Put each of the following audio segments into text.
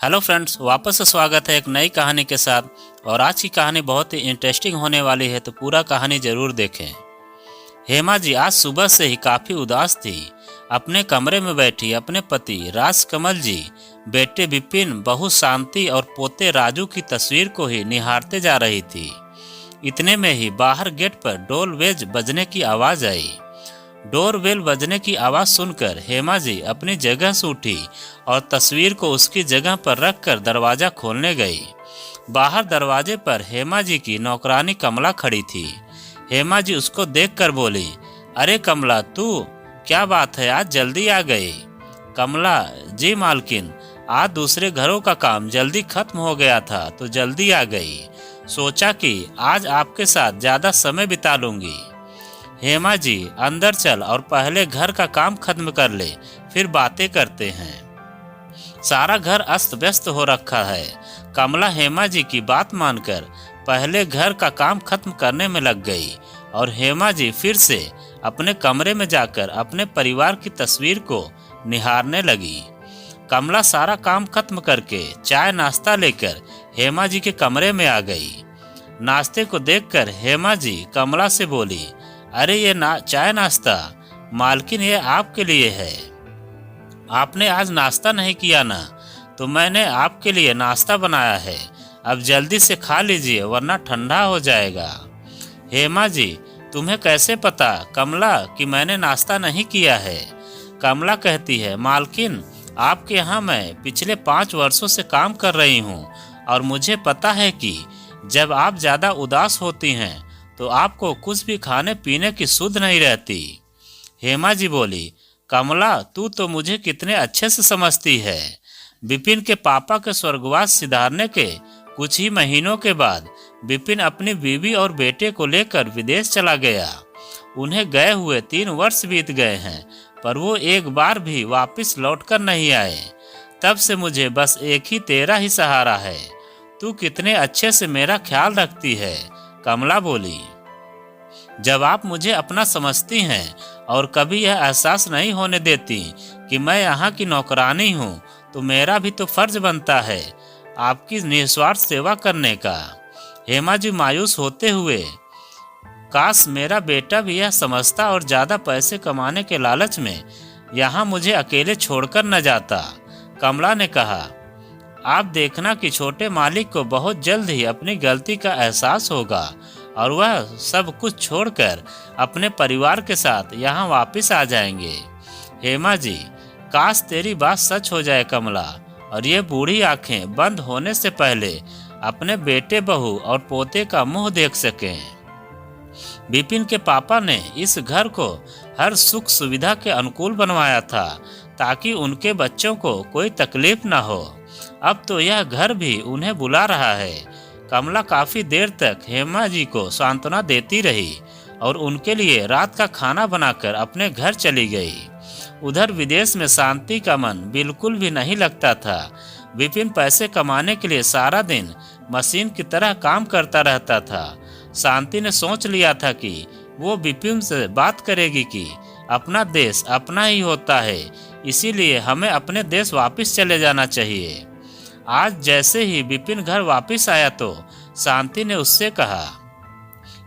Hello friends, वापस से स्वागत है एक नई कहानी के साथ। और आज की कहानी बहुत ही इंटरेस्टिंग होने वाली है, तो पूरा कहानी जरूर देखें। हेमा जी आज सुबह से ही काफ़ी उदास थी। अपने कमरे में बैठी अपने पति राजकमल जी, बेटे विपिन, बहू शांति और पोते राजू की तस्वीर को ही निहारते जा रही थी। इतने में ही बाहर गेट पर डोरबेल बजने की आवाज़ आई। डोरबेल बजने की आवाज़ सुनकर हेमा जी अपनी जगह से उठी और तस्वीर को उसकी जगह पर रखकर दरवाज़ा खोलने गई। बाहर दरवाजे पर हेमा जी की नौकरानी कमला खड़ी थी। हेमा जी उसको देखकर बोली, अरे कमला, तू क्या बात है, आज जल्दी आ गई? कमला, जी मालकिन, आज दूसरे घरों का काम जल्दी खत्म हो गया था तो जल्दी आ गई। सोचा कि आज आपके साथ ज़्यादा समय बिता लूँगी। हेमा जी, अंदर चल और पहले घर का काम खत्म कर ले, फिर बातें करते हैं। सारा घर अस्त व्यस्त हो रखा है। कमला हेमा जी की बात मानकर पहले घर का काम खत्म करने में लग गई और हेमा जी फिर से अपने कमरे में जाकर अपने परिवार की तस्वीर को निहारने लगी। कमला सारा काम खत्म करके चाय नाश्ता लेकर हेमा जी के कमरे में आ गई। नाश्ते को देखकर हेमा जी कमला से बोली, अरे ये चाय नाश्ता मालकिन, ये आपके लिए है। आपने आज नाश्ता नहीं किया ना, तो मैंने आपके लिए नाश्ता बनाया है। अब जल्दी से खा लीजिए वरना ठंडा हो जाएगा। हेमा जी, तुम्हें कैसे पता कमला कि मैंने नाश्ता नहीं किया है? कमला कहती है, मालकिन, आपके यहाँ मैं पिछले 5 वर्षों से काम कर रही हूँ और मुझे पता है कि जब आप ज़्यादा उदास होती हैं तो आपको कुछ भी खाने पीने की सुध नहीं रहती। हेमा जी बोली, कमला, तू तो मुझे कितने अच्छे से समझती है। विपिन के पापा के स्वर्गवास सिधारने के कुछ ही महीनों के बाद विपिन अपनी बीवी और बेटे को लेकर विदेश चला गया। उन्हें गए हुए 3 वर्ष बीत गए हैं, पर वो एक बार भी वापस लौटकर नहीं आए। तब से मुझे बस एक ही तेरा ही सहारा है। तू कितने अच्छे से मेरा ख्याल रखती है। कमला बोली, जब आप मुझे अपना समझती हैं और कभी यह एहसास नहीं होने देती कि मैं यहाँ की नौकरानी हूँ, तो मेरा भी तो फर्ज बनता है आपकी निस्वार्थ सेवा करने का। हेमा जी मायूस होते हुए, काश मेरा बेटा भी यह समझता और ज़्यादा पैसे कमाने के लालच में यहाँ मुझे अकेले छोड़कर न जाता। कमला ने कहा, आप देखना कि छोटे मालिक को बहुत जल्द ही अपनी गलती का एहसास होगा और वह सब कुछ छोड़कर अपने परिवार के साथ यहाँ वापस आ जाएंगे। हेमा जी, काश तेरी बात सच हो जाए कमला, और ये बूढ़ी आंखें बंद होने से पहले अपने बेटे, बहू और पोते का मुंह देख सकें। विपिन के पापा ने इस घर को हर सुख सुविधा के अनुकूल बनवाया था ताकि उनके बच्चों को कोई तकलीफ न हो। अब तो यह घर भी उन्हें बुला रहा है। कमला काफी देर तक हेमा जी को सांत्वना देती रही और उनके लिए रात का खाना बनाकर अपने घर चली गई। उधर विदेश में शांति का मन बिल्कुल भी नहीं लगता था। विपिन पैसे कमाने के लिए सारा दिन मशीन की तरह काम करता रहता था। शांति ने सोच लिया था कि वो विपिन से बात करेगी कि अपना देश अपना ही होता है, इसीलिए हमें अपने देश वापस चले जाना चाहिए। आज जैसे ही विपिन घर वापस आया तो शांति ने उससे कहा,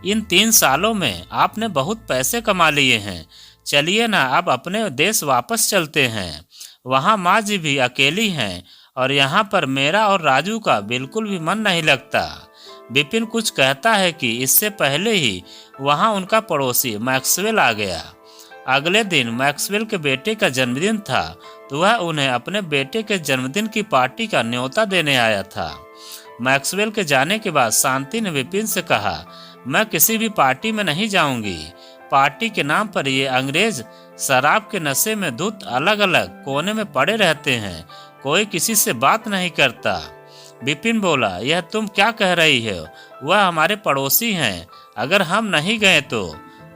इन 3 सालों में आपने बहुत पैसे कमा लिए हैं, चलिए ना अब अपने देश वापस चलते हैं। वहाँ माँ जी भी अकेली हैं और यहाँ पर मेरा और राजू का बिल्कुल भी मन नहीं लगता। विपिन कुछ कहता है कि इससे पहले ही वहाँ उनका पड़ोसी मैक्सवेल आ गया। अगले दिन मैक्सवेल के बेटे का जन्मदिन था, तो वह उन्हें अपने बेटे के जन्मदिन की पार्टी का न्योता देने आया था। मैक्सवेल के जाने के बाद शांति ने विपिन से कहा, मैं किसी भी पार्टी में नहीं जाऊंगी। पार्टी के नाम पर ये अंग्रेज शराब के नशे में धुत अलग अलग कोने में पड़े रहते हैं, कोई किसी से बात नहीं करता। विपिन बोला, यह तुम क्या कह रही हो? वह हमारे पड़ोसी हैं, अगर हम नहीं गए तो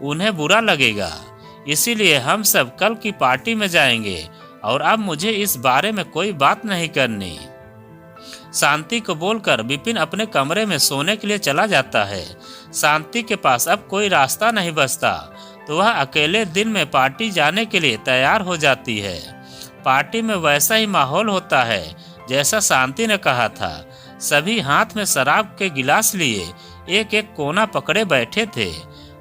उन्हें बुरा लगेगा, इसीलिए हम सब कल की पार्टी में जाएंगे और अब मुझे इस बारे में कोई बात नहीं करनी। शांति को बोलकर विपिन अपने कमरे में सोने के लिए चला जाता है। शांति के पास अब कोई रास्ता नहीं बचता, तो वह अकेले दिन में पार्टी जाने के लिए तैयार हो जाती है। पार्टी में वैसा ही माहौल होता है जैसा शांति ने कहा था। सभी हाथ में शराब के गिलास लिए एक एक कोना पकड़े बैठे थे।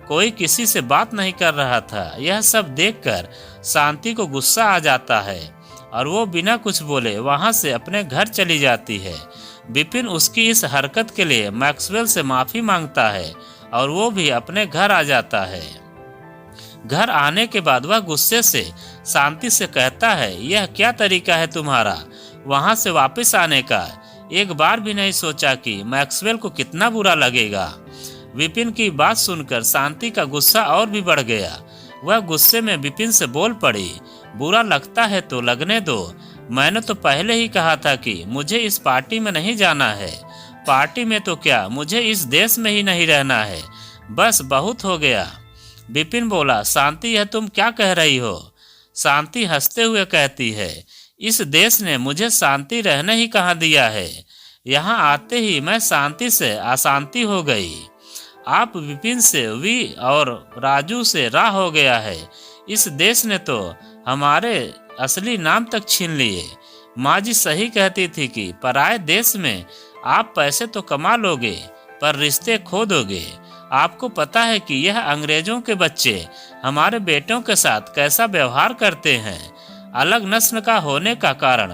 कोई किसी से बात नहीं कर रहा था। यह सब देखकर शांति को गुस्सा आ जाता है और वो बिना कुछ बोले वहां से अपने घर चली जाती है। विपिन उसकी इस हरकत के लिए मैक्सवेल से माफी मांगता है और वो भी अपने घर आ जाता है। घर आने के बाद वह गुस्से से शांति से कहता है, यह क्या तरीका है तुम्हारा वहां से वापस आने का? एक बार भी नहीं सोचा कि मैक्सवेल को कितना बुरा लगेगा। विपिन की बात सुनकर शांति का गुस्सा और भी बढ़ गया। वह गुस्से में विपिन से बोल पड़ी, बुरा लगता है तो लगने दो। मैंने तो पहले ही कहा था कि मुझे इस पार्टी में नहीं जाना है। पार्टी में तो क्या, मुझे इस देश में ही नहीं रहना है। बस बहुत हो गया। विपिन बोला, शांति यह तुम क्या कह रही हो? शांति हंसते हुए कहती है, इस देश ने मुझे शांति रहने ही कहाँ दिया है। यहाँ आते ही मैं शांति से अशांति हो गई। आप विपिन से वी और राजू से रा हो गया है। इस देश ने तो हमारे असली नाम तक छीन लिए। माँ जी सही कहती थी कि पराये देश में आप पैसे तो कमा लोगे पर रिश्ते खो दोगे। आपको पता है कि यह अंग्रेजों के बच्चे हमारे बेटों के साथ कैसा व्यवहार करते हैं। अलग नस्ल का होने का कारण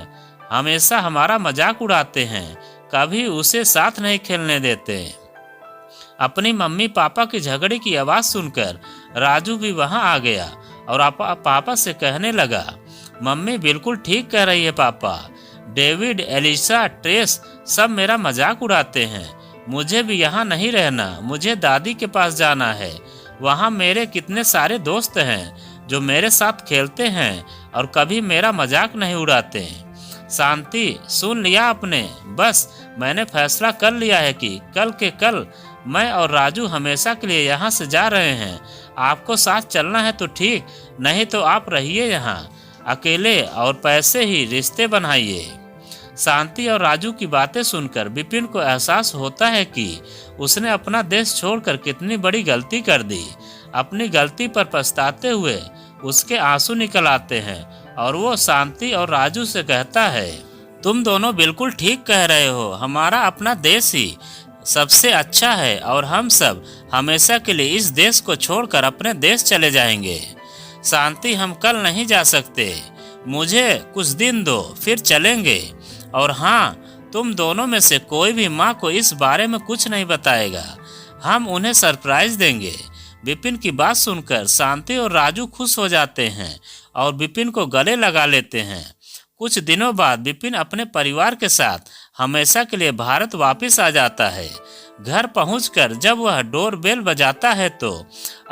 हमेशा हमारा मजाक उड़ाते हैं, कभी उसे साथ नहीं खेलने देते। अपनी मम्मी पापा की झगड़े की आवाज सुनकर राजू भी वहां आ गया और पापा से कहने लगा, मम्मी बिल्कुल ठीक कह रही है पापा। डेविड, एलिसा, ट्रेस सब मेरा मजाक उड़ाते हैं। मुझे भी यहाँ नहीं रहना, मुझे दादी के पास जाना है। वहाँ मेरे कितने सारे दोस्त हैं जो मेरे साथ खेलते हैं और कभी मेरा मजाक नहीं उड़ाते। शांति, सुन लिया आपने? बस मैंने फैसला कर लिया है कि कल के कल मैं और राजू हमेशा के लिए यहाँ से जा रहे हैं। आपको साथ चलना है तो ठीक, नहीं तो आप रहिए यहाँ अकेले और पैसे ही रिश्ते बनाइए। शांति और राजू की बातें सुनकर विपिन को एहसास होता है कि उसने अपना देश छोड़कर कितनी बड़ी गलती कर दी। अपनी गलती पर पछताते हुए उसके आंसू निकल आते हैं और वो शांति और राजू से कहता है, तुम दोनों बिल्कुल ठीक कह रहे हो। हमारा अपना देश ही सबसे अच्छा है और हम सब हमेशा के लिए इस देश को छोड़कर अपने देश चले जाएंगे। शांति, हम कल नहीं जा सकते, मुझे कुछ दिन दो, फिर चलेंगे। और हाँ, तुम दोनों में से कोई भी माँ को इस बारे में कुछ नहीं बताएगा, हम उन्हें सरप्राइज देंगे। विपिन की बात सुनकर शांति और राजू खुश हो जाते हैं और विपिन को गले लगा लेते हैं। कुछ दिनों बाद विपिन अपने परिवार के साथ हमेशा के लिए भारत वापस आ जाता है। घर पहुंचकर जब वह डोर बेल बजाता है तो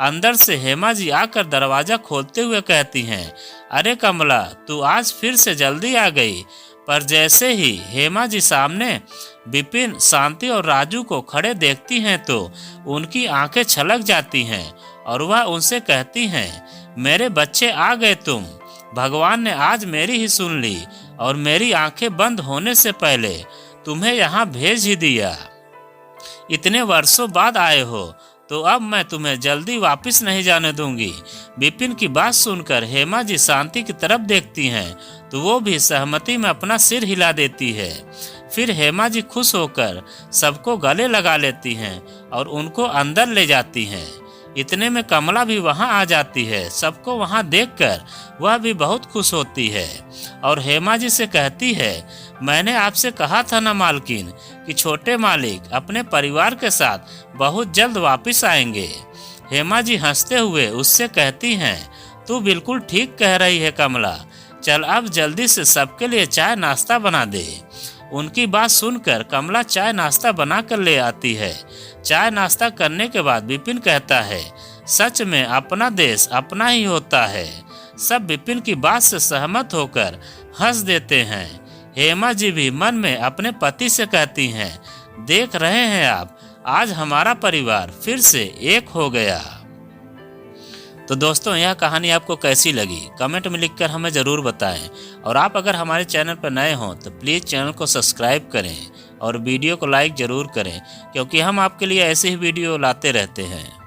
अंदर से हेमा जी आकर दरवाजा खोलते हुए कहती हैं, अरे कमला, तू आज फिर से जल्दी आ गई। पर जैसे ही हेमा जी सामने विपिन, शांति और राजू को खड़े देखती हैं तो उनकी आंखें छलक जाती हैं और वह उनसे कहती हैं, मेरे बच्चे आ गए तुम। भगवान ने आज मेरी ही सुन ली और मेरी आंखें बंद होने से पहले तुम्हें यहाँ भेज ही दिया। इतने वर्षों बाद आए हो तो अब मैं तुम्हें जल्दी वापस नहीं जाने दूंगी। विपिन की बात सुनकर हेमा जी शांति की तरफ देखती हैं तो वो भी सहमति में अपना सिर हिला देती है। फिर हेमा जी खुश होकर सबको गले लगा लेती हैं और उनको अंदर ले जाती हैं। इतने में कमला भी वहां आ जाती है। सबको वहां देखकर वह भी बहुत खुश होती है और हेमा जी से कहती है, मैंने आपसे कहा था ना मालकिन कि छोटे मालिक अपने परिवार के साथ बहुत जल्द वापस आएंगे। हेमा जी हंसते हुए उससे कहती हैं, तू बिल्कुल ठीक कह रही है कमला, चल अब जल्दी से सबके लिए चाय नाश्ता बना दे। उनकी बात सुनकर कमला चाय नाश्ता बना कर ले आती है। चाय नाश्ता करने के बाद विपिन कहता है, सच में अपना देश अपना ही होता है। सब विपिन की बात से सहमत होकर हंस देते हैं। हेमा जी भी मन में अपने पति से कहती हैं, देख रहे हैं आप, आज हमारा परिवार फिर से एक हो गया। तो दोस्तों, यह कहानी आपको कैसी लगी कमेंट में लिखकर हमें ज़रूर बताएं। और आप अगर हमारे चैनल पर नए हों तो प्लीज़ चैनल को सब्सक्राइब करें और वीडियो को लाइक ज़रूर करें, क्योंकि हम आपके लिए ऐसे ही वीडियो लाते रहते हैं।